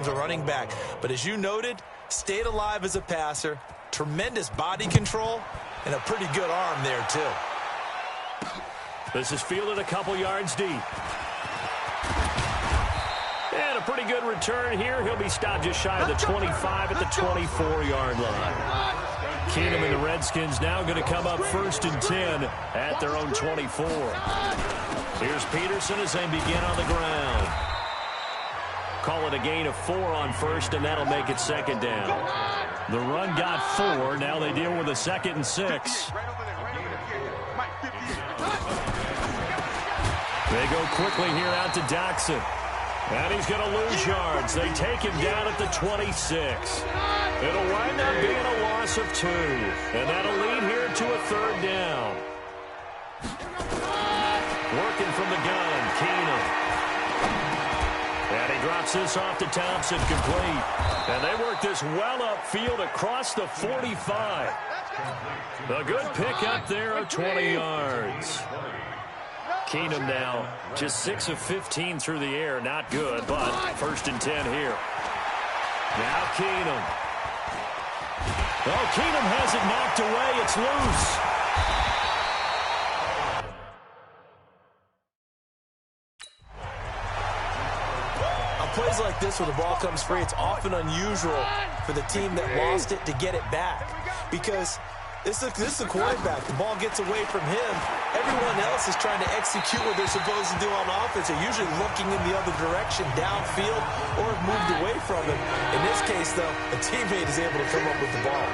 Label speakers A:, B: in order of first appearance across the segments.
A: a running back. But as you noted, stayed alive as a passer, tremendous body control, and a pretty good arm there, too.
B: This is fielded a couple yards deep. And a pretty good return here. He'll be stopped just shy of the 25 at the 24-yard line. Keenum and the Redskins now going to come up 1st and 10 at their own 24. Here's Peterson as they begin on the ground. Call it a gain of 4 on 1st, and that'll make it 2nd down. The run got 4. Now they deal with a 2nd and 6. They go quickly here out to Doxson. And he's going to lose yards. They take him down at the 26. It'll wind up being a loss of 2. And that'll lead here to a 3rd down. Working from the gun, Keenum. And he drops this off to Thompson, complete. And they work this well upfield across the 45. A good pick up there of 20 yards. Keenum now just 6 of 15 through the air. Not good, but 1st and 10 here. Now Keenum. Oh, Keenum has it knocked away. It's loose.
A: On plays like this where the ball comes free, it's often unusual for the team that lost it to get it back. Because this is a quarterback. The ball gets away from him. Everyone else is trying to execute what they're supposed to do on offense. They're usually looking in the other direction, downfield, or have moved away from him. In this case, though, a teammate is able to come up with the ball.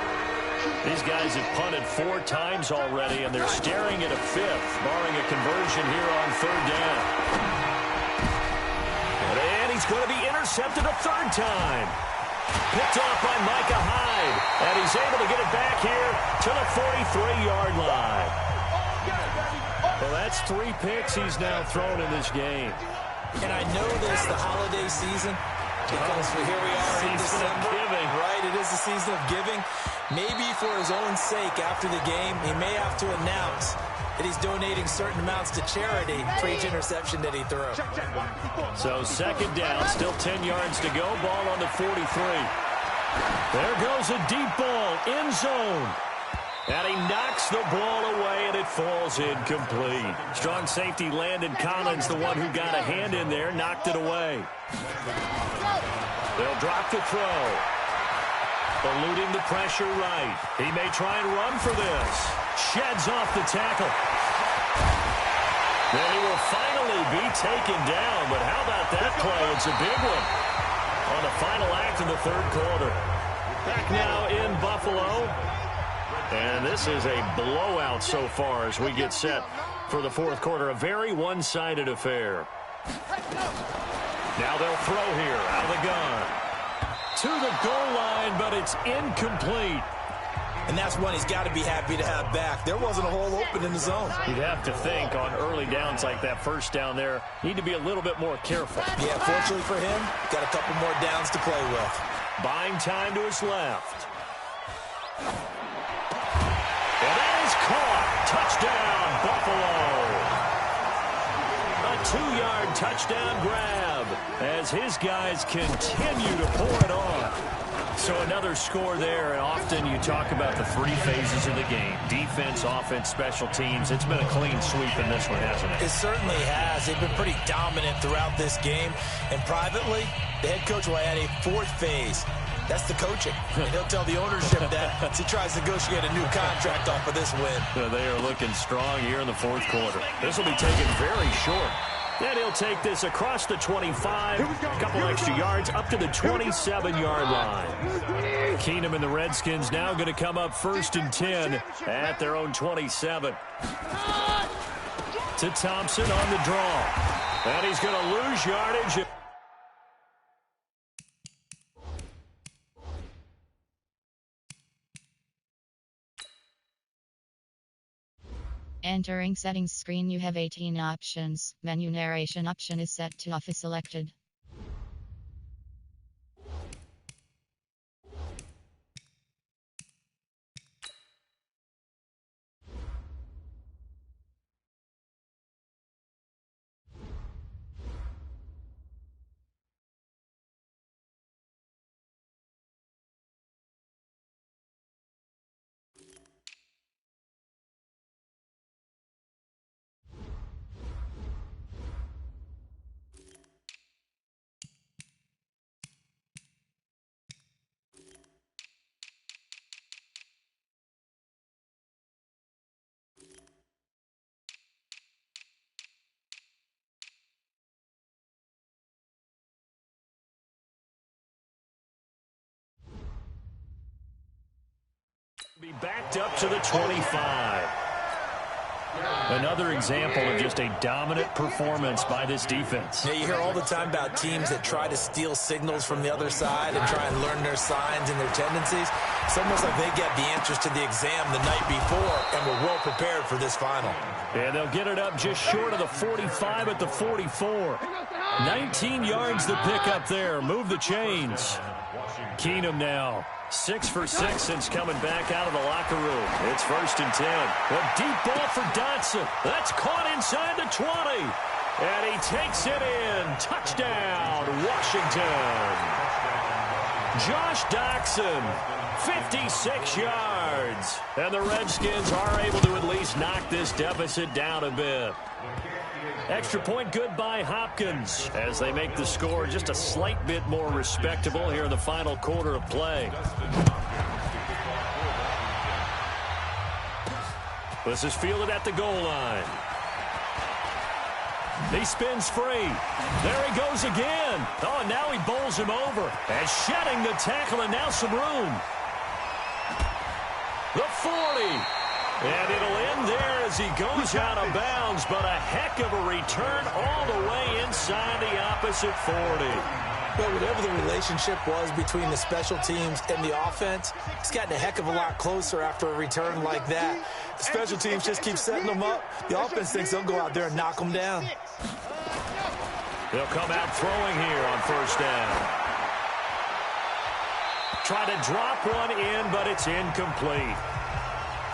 B: These guys have punted 4 times already, and they're staring at a 5th, barring a conversion here on 3rd down. And he's going to be intercepted a 3rd time. Picked off by Micah Hyde, and he's able to get it back here to the 43-yard line. Well, that's 3 picks he's now thrown in this game.
A: And I know this, the holiday season, because here we are in December.
B: Giving.
A: Right, it is the season of giving. Maybe for his own sake after the game, he may have to announce that he's donating certain amounts to charity for each interception that he threw.
B: So 2nd down, still 10 yards to go. Ball on the 43. There goes a deep ball, end zone. And he knocks the ball away, and it falls incomplete. Strong safety Landon Collins, the one who got a hand in there, knocked it away. They'll drop the throw. Eluding the pressure right. He may try and run for this. Sheds off the tackle. Then he will finally be taken down, but how about that play? It's a big one on the final act of the 3rd quarter. Back now in Buffalo. And this is a blowout so far as we get set for the 4th quarter. A very one-sided affair. Now they'll throw here out of the gun. To the goal line, but it's incomplete.
A: And that's one he's got to be happy to have back. There wasn't a hole open in the zone.
B: You'd have to think on early downs like that 1st down there, need to be a little bit more careful.
A: Yeah, fortunately for him, got a couple more downs to play with.
B: Buying time to his left. And that is caught. Touchdown, Buffalo. A 2-yard touchdown grab as his guys continue to pour it on. So another score there, and often you talk about the 3 phases of the game. Defense, offense, special teams. It's been a clean sweep in this one, hasn't it?
A: It certainly has. They've been pretty dominant throughout this game. And privately, the head coach will add a 4th phase. That's the coaching. And he'll tell the ownership that as he tries to negotiate a new contract off of this win.
B: They are looking strong here in the 4th quarter. This will be taken very short. Then he'll take this across the 25, a couple extra yards, up to the 27-yard line. Keenum and the Redskins now going to come up 1st and 10 at their own 27. To Thompson on the draw. And he's going to lose yardage.
C: Entering settings screen, you have 18 options. Menu narration option is set to off is selected.
B: Be backed up to the 25. Another example of just a dominant performance by this defense.
A: Yeah, you hear all the time about teams that try to steal signals from the other side and try and learn their signs and their tendencies. It's almost like they get the answers to the exam the night before and were well prepared for this final.
B: Yeah, they'll get it up just short of the 45 at the 44. 19 yards to pick up there. Move the chains. Keenum now. 6 for 6 since coming back out of the locker room. It's 1st and 10. A deep ball for Dotson. That's caught inside the 20. And he takes it in. Touchdown, Washington. Josh Dotson, 56 yards. And the Redskins are able to at least knock this deficit down a bit. Extra point good by Hopkins as they make the score just a slight bit more respectable here in the final quarter of play. This is fielded at the goal line. He spins free. There he goes again. Oh, and now he bowls him over. And shedding the tackle, and now some room. The 40. And it'll end there as he goes out of bounds, but a heck of a return all the way inside the opposite 40.
A: Well, whatever the relationship was between the special teams and the offense, it's gotten a heck of a lot closer after a return like that. The special teams just keep setting them up. The offense thinks they'll go out there and knock them down.
B: They'll come out throwing here on 1st down. Try to drop one in, but it's incomplete.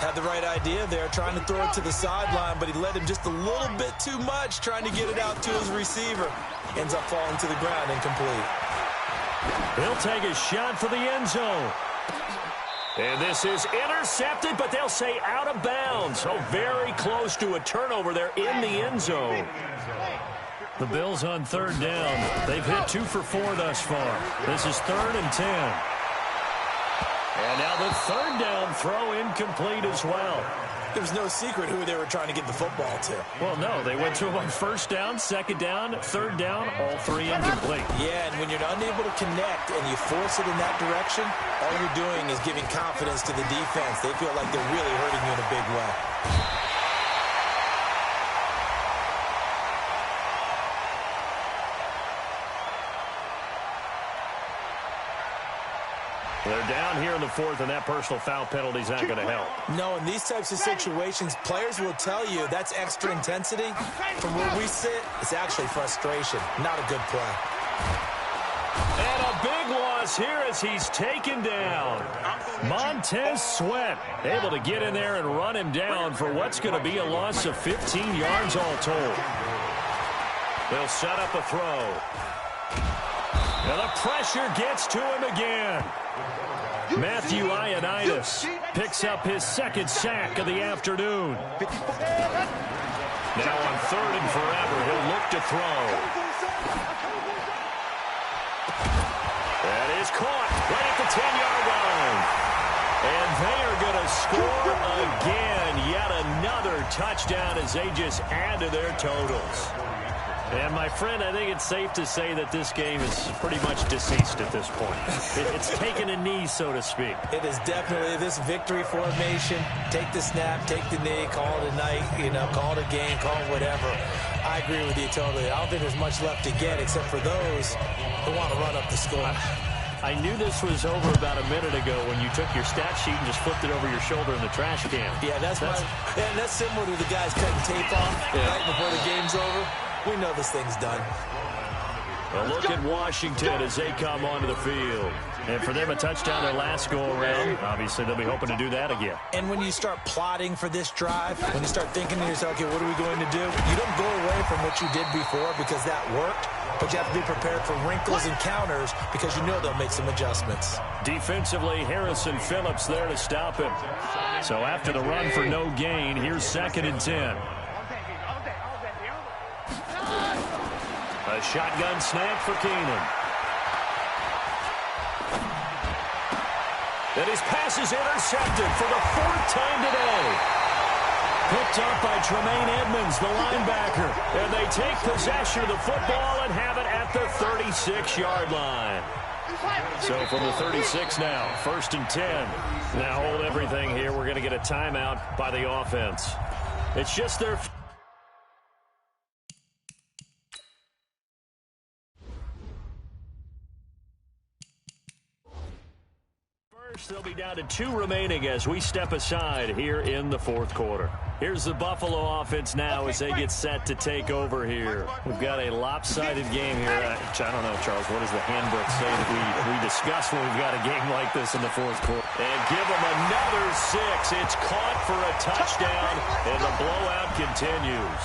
A: Had the right idea there, trying to throw it to the sideline, but he led him just a little bit too much, trying to get it out to his receiver. Ends up falling to the ground, incomplete.
B: He'll take a shot for the end zone. And this is intercepted, but they'll say out of bounds. So very close to a turnover there in the end zone. The Bills on 3rd down. They've hit 2 for 4 thus far. This is 3rd and 10. And now the 3rd down throw incomplete as well.
A: There's no secret who they were trying to get the football to.
B: Well, no, they went to him on 1st down, 2nd down, 3rd down, all 3 incomplete.
A: Yeah, and when you're unable to connect and you force it in that direction, all you're doing is giving confidence to the defense. They feel like they're really hurting you in a big way.
B: They're down here in the 4th, and that personal foul penalty is not going to help.
A: No, in these types of situations, players will tell you that's extra intensity. From where we sit, it's actually frustration, not a good play.
B: And a big loss here as he's taken down. Montez Sweat able to get in there and run him down for what's going to be a loss of 15 yards all told. They'll set up a throw. And the pressure gets to him again. Matthew Ioannidis picks up his 2nd sack of the afternoon. Now on 3rd and forever, he'll look to throw. That is caught right at the 10-yard line. And they are going to score again. Yet another touchdown as they just add to their totals. And, my friend, I think it's safe to say that this game is pretty much deceased at this point. It's taken a knee, so to speak.
A: It is definitely this victory formation. Take the snap, take the knee, call it a night, call it a game, call it whatever. I agree with you totally. I don't think there's much left to get except for those who want to run up the score.
B: I knew this was over about a minute ago when you took your stat sheet and just flipped it over your shoulder in the trash can.
A: Yeah, that's similar to the guys cutting tape off right before the game's over. We know this thing's done.
B: A look at Washington as they come onto the field. And for them, a touchdown their last go-around. Obviously, they'll be hoping to do that again.
A: And when you start plotting for this drive, when you start thinking to yourself, okay, what are we going to do? You don't go away from what you did before because that worked, but you have to be prepared for wrinkles and counters because you know they'll make some adjustments.
B: Defensively, Harrison Phillips there to stop him. So after the run for no gain, here's 2nd and 10. A shotgun snap for Keenum. And his pass is intercepted for the 4th time today. Picked up by Tremaine Edmonds, the linebacker. And they take possession of the football and have it at the 36-yard line. So from the 36 now, 1st and 10. Now hold everything here. We're going to get a timeout by the offense. It's just their... They'll be down to 2 remaining as we step aside here in the 4th quarter. Here's the Buffalo offense now as they get set to take over here. We've got a lopsided game here. I don't know, Charles, what does the handbook say that we discuss when we've got a game like this in the 4th quarter? And give them another 6. It's caught for a touchdown, and the blowout continues.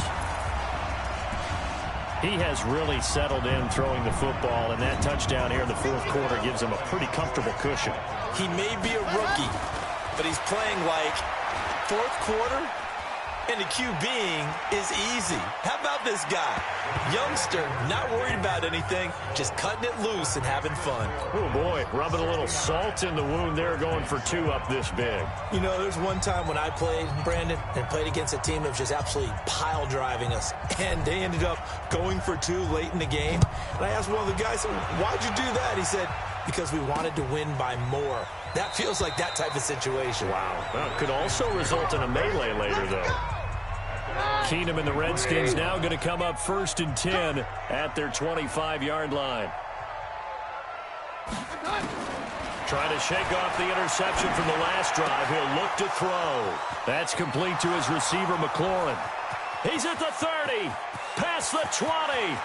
B: He has really settled in throwing the football, and that touchdown here in the 4th quarter gives him a pretty comfortable cushion.
A: He may be a rookie, but he's playing like 4th quarter, and the QBing is easy. How about this guy? Youngster, not worried about anything, just cutting it loose and having fun.
B: Oh, boy, rubbing a little salt in the wound there, going for 2 up this big.
A: You know, there's one time when I played, Brandon, and played against a team that was just absolutely pile driving us, and they ended up going for 2 late in the game. And I asked one of the guys, why'd you do that? He said, because we wanted to win by more. That feels like that type of situation.
B: Wow. Well, it could also result in a melee later, though. Keenum and the Redskins now going to come up 1st and 10 at their 25-yard line. Trying to shake off the interception from the last drive. He'll look to throw. That's complete to his receiver, McLaurin. He's at the 30, past the 20.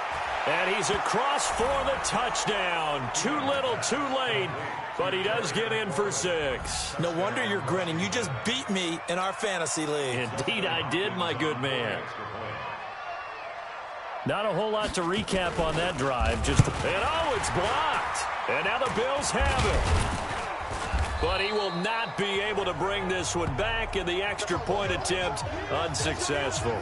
B: And he's across for the touchdown. Too little, too late, but he does get in for 6.
A: No wonder you're grinning. You just beat me in our fantasy league.
B: Indeed I did, my good man. Not a whole lot to recap on that drive. It's blocked. And now the Bills have it. But he will not be able to bring this one back, and the extra point attempt unsuccessful.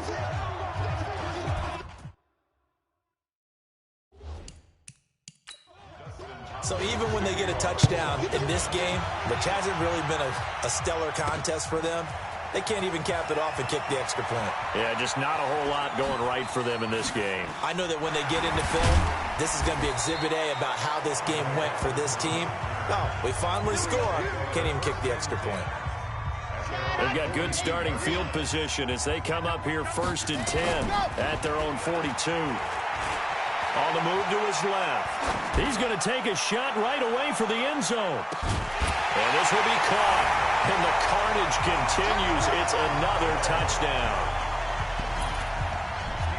A: So even when they get a touchdown in this game, which hasn't really been a stellar contest for them, they can't even cap it off and kick the extra point.
B: Yeah, just not a whole lot going right for them in this game.
A: I know that when they get into film, this is going to be Exhibit A about how this game went for this team. Oh, we finally score. Can't even kick the extra point.
B: They've got good starting field position as they come up here 1st and 10 at their own 42. On the move to his left. He's going to take a shot right away for the end zone. And this will be caught. And the carnage continues. It's another touchdown.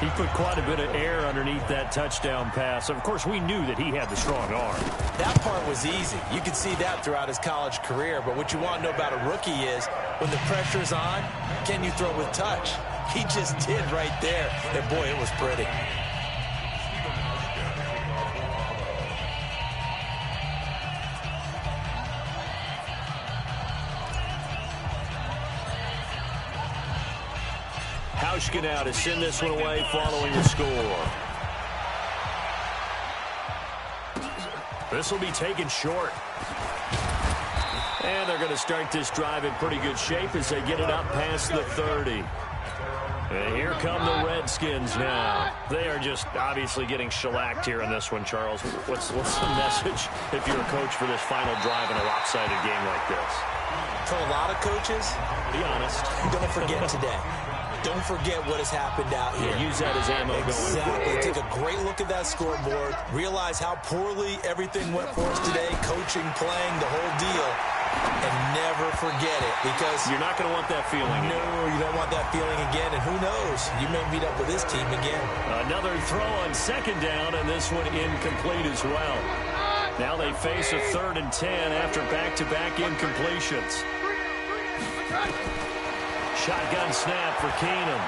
B: He put quite a bit of air underneath that touchdown pass. Of course, we knew that he had the strong arm.
A: That part was easy. You could see that throughout his college career. But what you want to know about a rookie is when the pressure's on, can you throw with touch? He just did right there. And, boy, it was pretty.
B: Now to send this one away following the score. This will be taken short. And they're going to start this drive in pretty good shape as they get it up past the 30. And here come the Redskins now. They are just obviously getting shellacked here in this one, Charles. What's the message if you're a coach for this final drive in a lopsided game like this?
A: For a lot of coaches,
B: be honest,
A: don't forget today. Don't forget what has happened out here.
B: Yeah, use that as ammo going forward.
A: Take a great look at that scoreboard. Realize how poorly everything went for us today. Coaching, playing, the whole deal. And never forget it, because
B: you're not going to want that feeling.
A: No, you don't want that feeling again. And who knows? You may meet up with this team again. Another
B: throw on 2nd down, and this one incomplete as well. Now they face a 3rd and 10 after back-to-back incompletions. Shotgun snap for Keenum.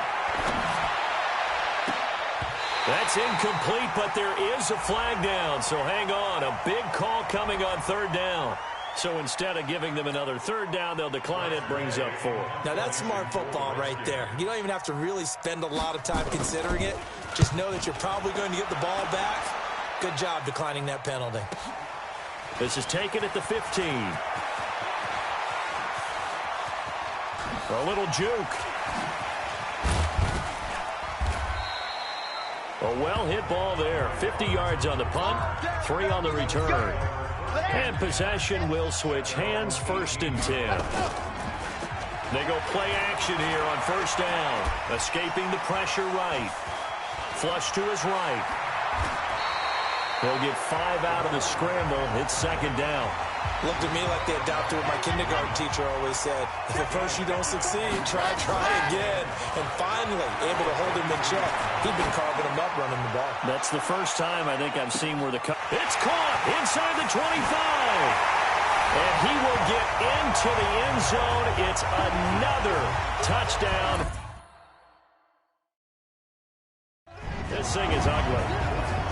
B: That's incomplete, but there is a flag down, so hang on. A big call coming on 3rd down. So instead of giving them another 3rd down, they'll decline it, brings up 4.
A: Now that's smart football right there. You don't even have to really spend a lot of time considering it. Just know that you're probably going to get the ball back. Good job declining that penalty.
B: This is taken at the 15. A little juke. A well-hit ball there. 50 yards on the punt, 3 on the return. And possession will switch hands, 1st and 10. They go play action here on 1st down. Escaping the pressure right. Flush to his right. They'll get 5 out of the scramble. It's 2nd down.
A: Looked at me like they adopted what my kindergarten teacher always said. If at first you don't succeed, try again. And finally, able to hold him in check. He'd been carving him up running the ball.
B: That's the first time I think I've seen where it's caught inside the 25. And he will get into the end zone. It's another touchdown. This thing is ugly.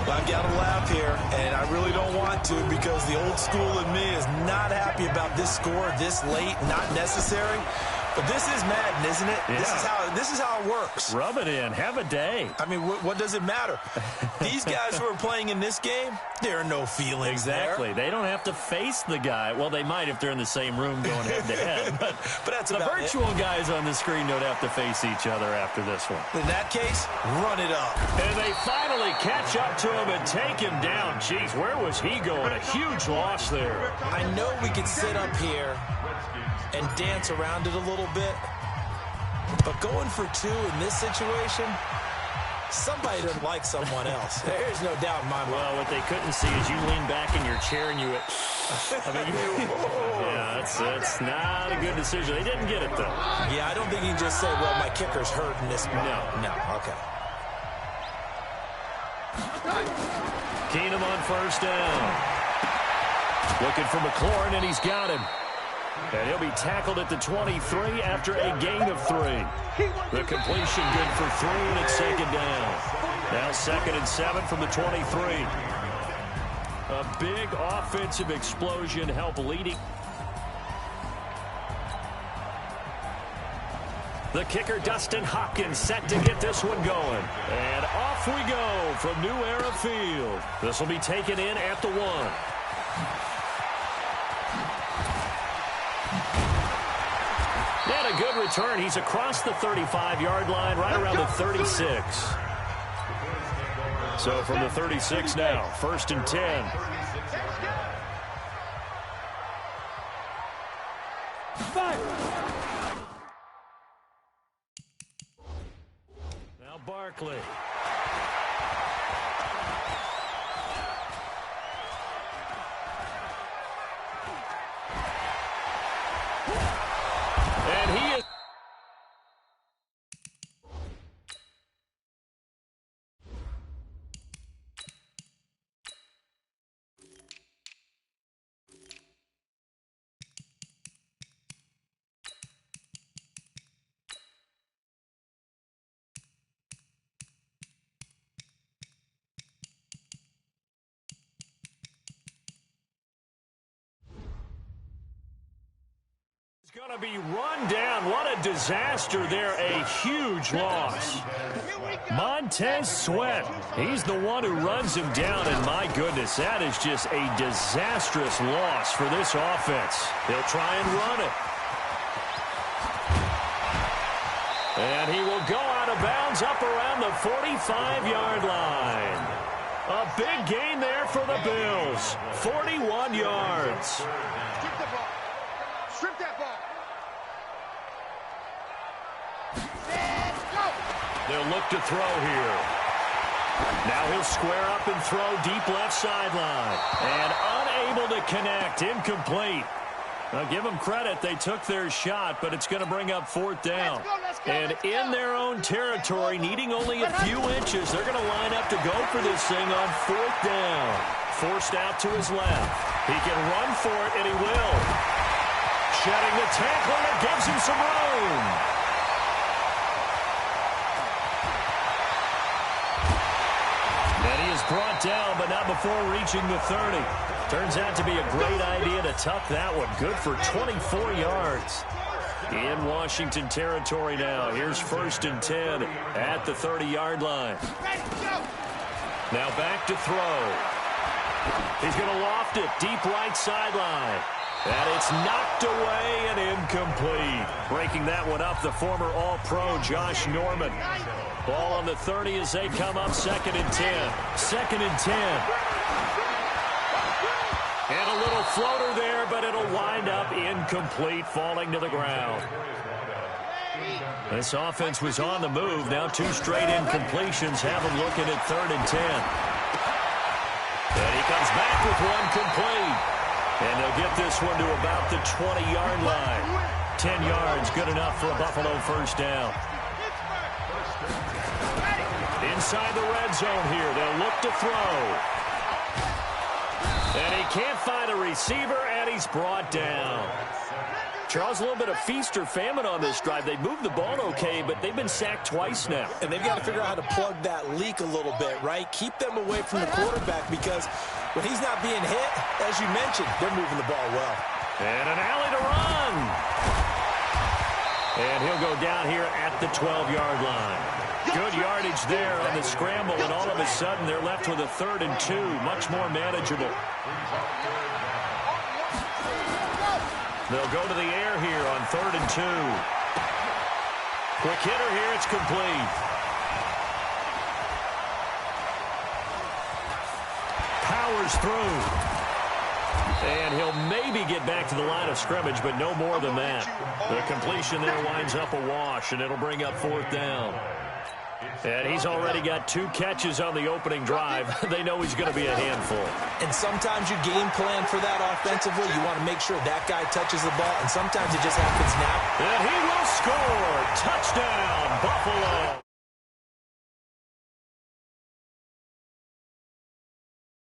A: I've got to laugh here, and I really don't want to because the old school in me is not happy about this score this late, not necessary. But this is Madden, isn't it?
B: Yeah.
A: This is how it works.
B: Rub it in. Have a day.
A: I mean, what does it matter? These guys who are playing in this game, there are no feelings
B: Exactly.
A: there.
B: They don't have to face the guy. Well, they might if they're in the same room going head-to-head. But
A: that's
B: the virtual guys on the screen don't have to face each other after this one.
A: In that case, run it up.
B: And they finally catch up to him and take him down. Jeez, where was he going? A huge loss there.
A: I know we could sit up here and dance around it a little bit, but going for 2 in this situation, somebody doesn't like someone else. There's no doubt in my mind.
B: Well, what they couldn't see is you lean back in your chair and you went, yeah, that's not a good decision. They didn't get it, though.
A: Yeah, I don't think you can just say, well, my kicker's hurt in this one. No, okay.
B: Keenum on 1st down. Looking for McLaurin, and he's got him. And he'll be tackled at the 23 after a gain of 3. The completion good for 3, and it's 2nd down. Now 2nd and 7 from the 23. A big offensive explosion help leading. The kicker, Dustin Hopkins, set to get this one going. And off we go from New Era Field. This will be taken in at the 1. And a good return. He's across the 35-yard line, right around the 36. So from the 36 now, 1st and 10. Now Barkley. And he is. Going to be run down. What a disaster there. A huge loss. Montez Sweat. He's the one who runs him down, and my goodness, that is just a disastrous loss for this offense. They'll try and run it. And he will go out of bounds up around the 45-yard line. A big gain there for the Bills. 41 yards.
D: Strip that ball.
B: They'll look to throw here. Now he'll square up and throw deep left sideline. And unable to connect. Incomplete. Now give them credit. They took their shot, but it's going to bring up 4th down. And in their own territory, needing only a few inches, they're going to line up to go for this thing on 4th down. Forced out to his left. He can run for it, and he will. Shedding the tackler that gives him some room. And he is brought down, but not before reaching the 30. Turns out to be a great idea to tuck that one. Good for 24 yards. In Washington territory now. Here's 1st and 10 at the 30-yard line. Now back to throw. He's going to loft it deep right sideline. And it's knocked away and incomplete. Breaking that one up, the former All-Pro Josh Norman. Ball on the 30 as they come up 2nd and 10. 2nd and 10. And a little floater there, but it'll wind up incomplete, falling to the ground. This offense was on the move. Now 2 straight incompletions have them looking at 3rd and 10. And he comes back with one complete. And they'll get this one to about the 20-yard line. 10 yards, good enough for a Buffalo first down. Inside the red zone here, they'll look to throw. And he can't find a receiver, and he's brought down. Charles, a little bit of feast or famine on this drive. They moved the ball okay, but they've been sacked twice now.
A: And they've got to figure out how to plug that leak a little bit, right? Keep them away from the quarterback because when he's not being hit, as you mentioned, they're moving the ball well.
B: And an alley to run. And he'll go down here at the 12-yard line. Good yardage there on the scramble, and all of a sudden they're left with a 3rd and 2, much more manageable. They'll go to the air here on 3rd and 2. Quick hitter here, it's complete. Powers through. And he'll maybe get back to the line of scrimmage, but no more than that. The completion there winds up a wash, and it'll bring up 4th down. And he's already got 2 catches on the opening drive. They know he's going to be a handful.
A: And sometimes you game plan for that offensively. You want to make sure that guy touches the ball, and sometimes it just happens now.
B: And he will score. Touchdown, Buffalo.